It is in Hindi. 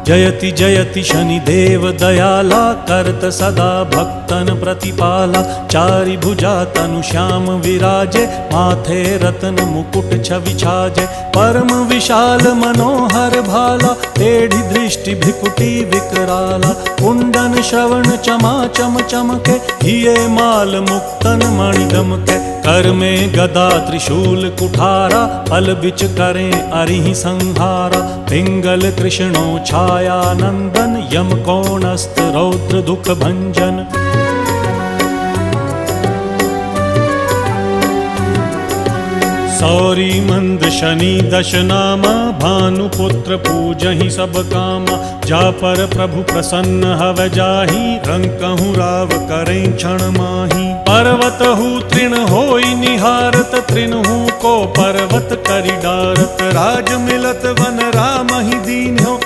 जयति जयति शनिदेव दयाला करत सदा भक्तन प्रतिपाला। चारि भुजा तनु श्याम विराजे माथे रत्न मुकुट छवि छाजे। परम विशाल मनोहर भाला टेढ़ी दृष्टि भ्रिकुटी विकराला। कुंडन श्रवण चमा चम चमके हिये माल मुक्तन मणि दमके। कर में गदा त्रिशूल कुठारा फल बिच करें अरिहि संहारा। पिंगल कृष्णो छाया नंदन यम कोणस्त रौद्र दुख भंजन। सौरी मंद शनि दश नामा भानुपुत्र पूजहि सब कामा। जा पर प्रभु प्रसन्न हव जाहि रंकहु राव करें क्षण माही। पर्वत हु तृण होई निहारत तृणहु को पर्वत करि डारत। राज मिलत वन राम ही दीन्हो